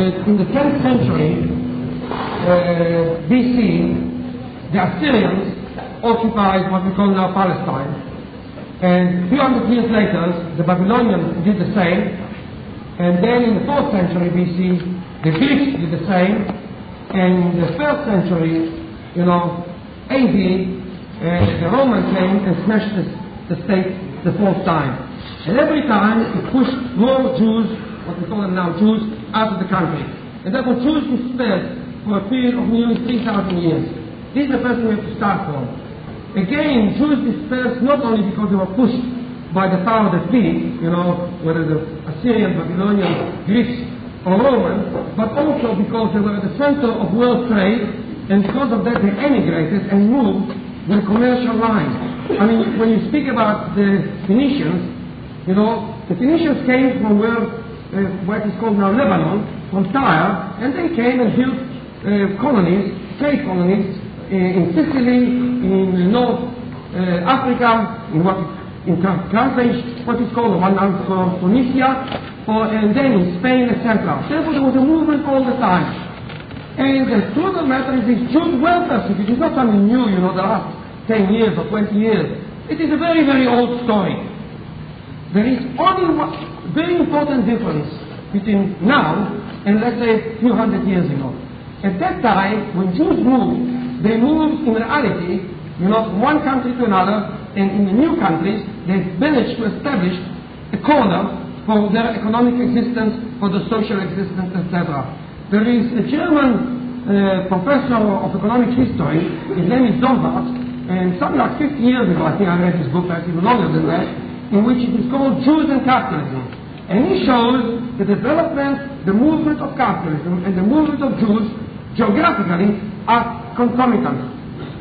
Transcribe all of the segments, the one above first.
in the 10th century BC, the Assyrians occupied what we call now Palestine. And 300 years later, the Babylonians did the same. And then in the 4th century BC, the Greeks did the same. And in the 1st century, AD, the Romans came and smashed the state the 4th time. And every time it pushed more Jews, what we call them now Jews, out of the country. And therefore Jews dispersed for a period of nearly 3,000 years. This is the first thing we have to start from. Again, Jews dispersed not only because they were pushed by the power that be, whether the Assyrians, Babylonians, Greeks, or Romans, but also because they were at the center of world trade, and because of that they emigrated and moved with a commercial line. I mean, when you speak about the Phoenicians, the Phoenicians came from what is called now Lebanon, from Tyre, and they came and built colonies, trade colonies, in Sicily, in North Africa, in Carthage, what is called one now for Tunisia, and then in Spain, etc. Therefore, there was a movement all the time. And the truth of the matter is, these Jews were persecuted. It's not something new, the last 10 years or 20 years. It is a very, very old story. There is only one very important difference between now and, let's say, a few hundred years ago. At that time, when Jews moved, they moved in reality, from one country to another, and in the new countries, they managed to establish a corner for their economic existence, for the social existence, etc. There is a German professor of economic history, his name is Dombart, and something like 50 years ago, I think I read his book, perhaps even longer than that, in which it is called Jews and Capitalism. And he shows the development, the movement of capitalism and the movement of Jews geographically are concomitant.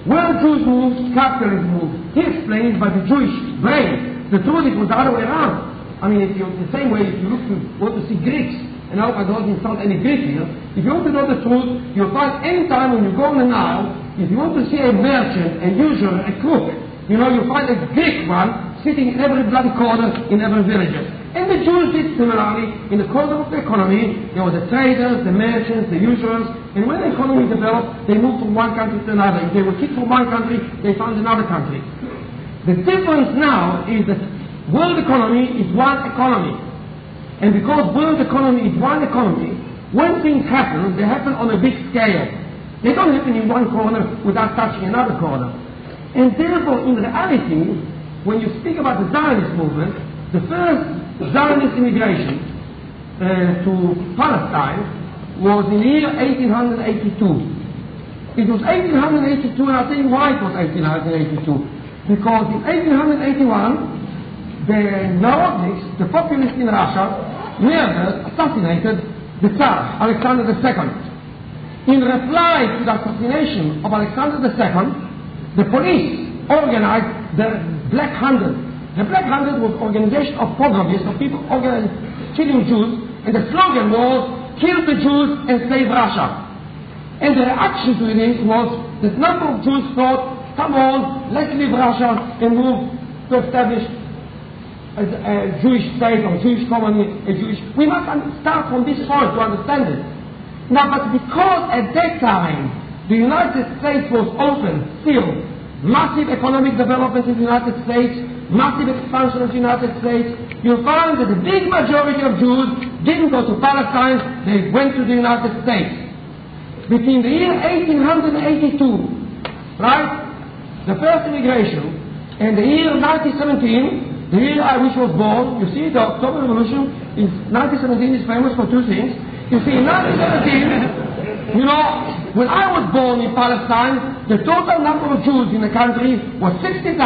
Where Jews moved, capitalism moved. He explains by the Jewish brain. The truth it was the other way around. I mean, the same way if you want to see Greeks, and I hope I don't insult any Greek here, if you want to know the truth, you'll find any time when you go on the Nile, if you want to see a merchant, a usurer, a crook, you'll find a Greek one sitting in every bloody corner in every village. And the Jews did similarly. In the corner of the economy, there were the traders, the merchants, the usurers, and when the economy developed, they moved from one country to another. If they were kicked from one country, they found another country. The difference now is that world economy is one economy. And because world economy is one economy, when things happen, they happen on a big scale. They don't happen in one corner without touching another corner. And therefore, in reality, when you speak about the Zionist movement, the first Zionist immigration to Palestine was in the year 1882. It was 1882, and I'll tell you why it was 1882. Because in 1881, the Narodniks, the populists in Russia, murdered, assassinated the Tsar, Alexander II. In reply to the assassination of Alexander II, the police organized the Black Hundred. The Black Hundred was an organization of pogromists, of people organized killing Jews, and the slogan was, kill the Jews and save Russia. And the reaction to this was that a number of Jews thought, come on, let's leave Russia and move to establish a Jewish state or Jewish colony, We must start from this point to understand it. Now, but because at that time the United States was open, still, massive economic development in the United States, massive expansion of the United States, you'll find that the big majority of Jews didn't go to Palestine, they went to the United States. Between the year 1882, right, the first immigration, and the year 1917, the year I which was born, you see the October Revolution in 1917 is famous for two things. You see, in 1917, when I was born in Palestine, the total number of Jews in the country was 60,000,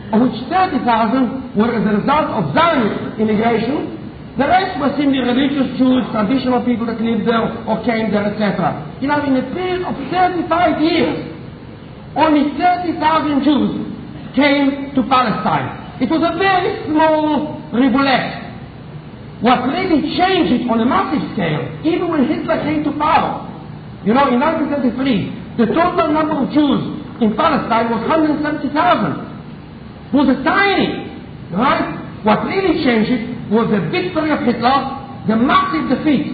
of which 30,000 were as a result of Zionist immigration. The rest were simply religious Jews, traditional people that lived there or came there, etc. In a period of 35 years, only 30,000 Jews came to Palestine. It was a very small rivulet. What really changed it on a massive scale, even when Hitler came to power, in 1933, the total number of Jews in Palestine was 170,000. It was tiny, right? What really changed it was the victory of Hitler, the massive defeat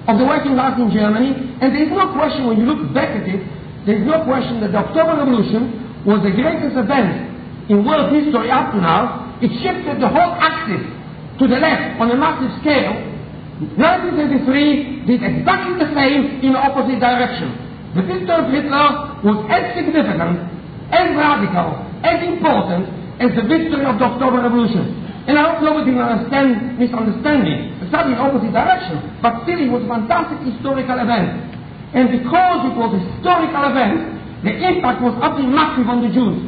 of the working class in Germany, and there is no question, when you look back at it, there is no question that the October Revolution was the greatest event in world history up to now. It shifted the whole axis to the left on a massive scale. 1933 did exactly the same in the opposite direction. The victory of Hitler was as significant, as radical, as important as the victory of the October Revolution. And I hope nobody will misunderstand me. It's not in the opposite direction, but still it was a fantastic historical event. And because it was a historical event, the impact was absolutely massive on the Jews.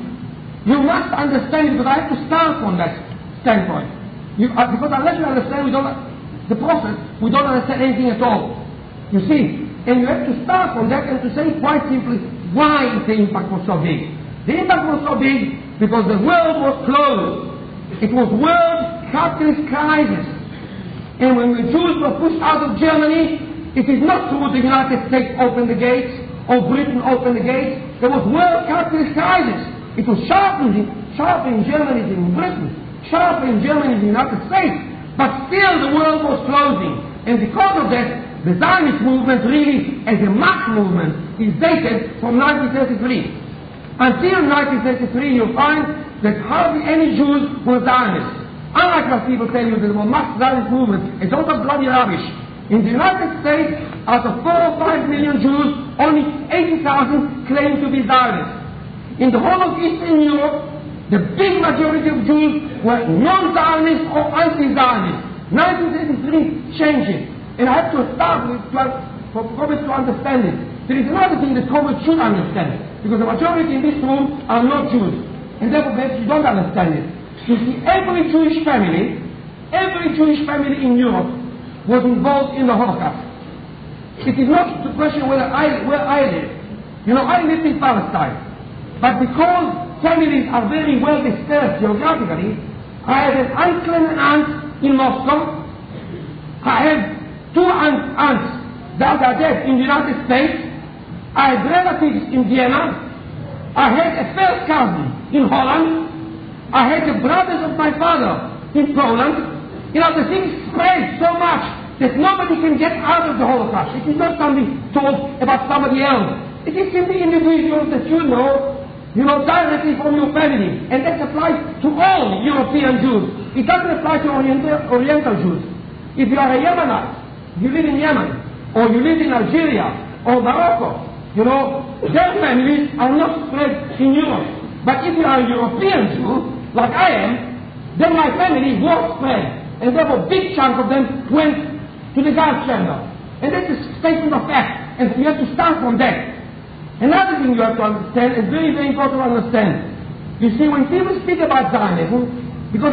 You must understand it, because I have to start from that standpoint. Because unless you understand the process, we don't understand anything at all. You see? And you have to start from that and to say quite simply why the impact was so big. The impact was so big because the world was closed. It was world capitalist crisis. And when the Jews were pushed out of Germany, it is not true the United States opened the gates or Britain opened the gates. There was world capitalist crisis. It was sharper in Germany than in Britain, sharper in Germany than in the United States. But still the world was closing. And because of that, the Zionist movement really, as a mass movement, is dated from 1933. Until 1933, you'll find that hardly any Jews were Zionists. Unlike what people tell you that there were mass Zionist movements, it's all bloody rubbish. In the United States, out of 4 or 5 million Jews, only 80,000 claim to be Zionists. In the whole of Eastern Europe, the big majority of Jews were non-Zionists or anti-Zionists. 1933 changed it. And I have to start with, for Robert to understand it. There is another thing that Robert should understand, because the majority in this room are not Jews. And therefore perhaps you don't understand it. You see, every Jewish family in Europe was involved in the Holocaust. It is not the question where I live. You know, I lived in Palestine. But because families are very well dispersed geographically, I have an uncle and an aunt in Moscow. I have 2 aunts that are dead in the United States. I had relatives in Vienna. I had a first cousin in Holland. I had the brothers of my father in Poland. You know, the thing spread so much that nobody can get out of the Holocaust. It is not something told about somebody else. It is simply individuals that you know directly from your family. And that applies to all European Jews. It doesn't apply to Oriental Jews. If you are a Yemenite, you live in Yemen, or you live in Algeria, or Morocco, you know, their families are not spread in Europe. But if you are a European Jew, like I am, then my family was spread. And therefore a big chunk of them went to the gas chamber. And that's a statement of fact. And you have to start from that. Another thing you have to understand, is very, very important to understand. You see, when people speak about Zionism, because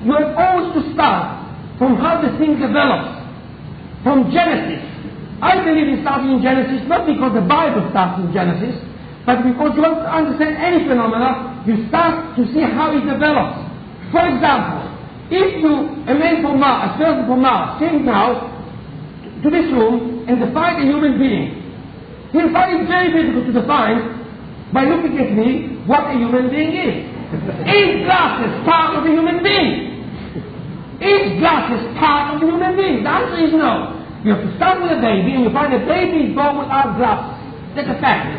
you have always to start from how the thing develops, from Genesis. I believe it started in Genesis, not because the Bible starts in Genesis, but because you want to understand any phenomena, you start to see how it develops. For example, if a man from Mars, a person from Mars, came now to this room and defined a human being, he'll find it very difficult to define, by looking at me, what a human being is. Is glasses part of a human being? Is glasses part of a human being? The answer is no. You have to start with a baby, and you find a baby is born without glasses. That's a fact.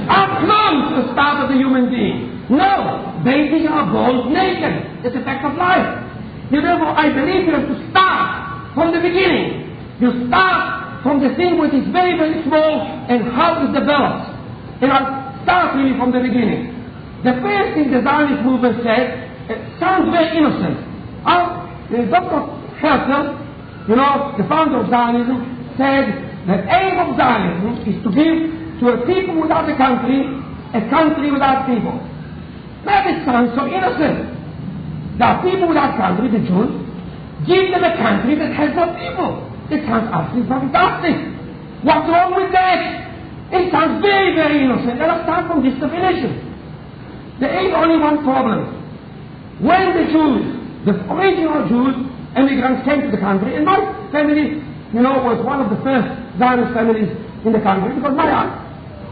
Are clothes the start of the human being? No. Babies are born naked. That's a fact of life. Therefore, I believe you have to start from the beginning. You start from the thing which is very, very small and how it develops. And I'll start really from the beginning. The first thing the Zionist movement said, it sounds very innocent. Dr. Herzl, you know, the founder of Zionism, said the aim of Zionism is to give to a people without a country without people. Now this sounds so innocent. There are people without country, the Jews. Give them a country that has no people. It sounds absolutely fantastic. What's wrong with that? It sounds very, very innocent. Let us start from this definition. There is only one problem. When the Jews, the original Jews, immigrants came to the country, and my family, you know, was one of the first Zionist families in the country, because my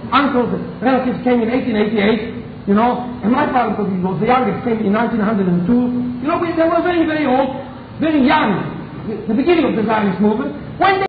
uncles, relatives came in 1888, you know, and my father, because he was the youngest, came in 1902. You know, they were very, very old, very young, the beginning of the Zionist movement. When they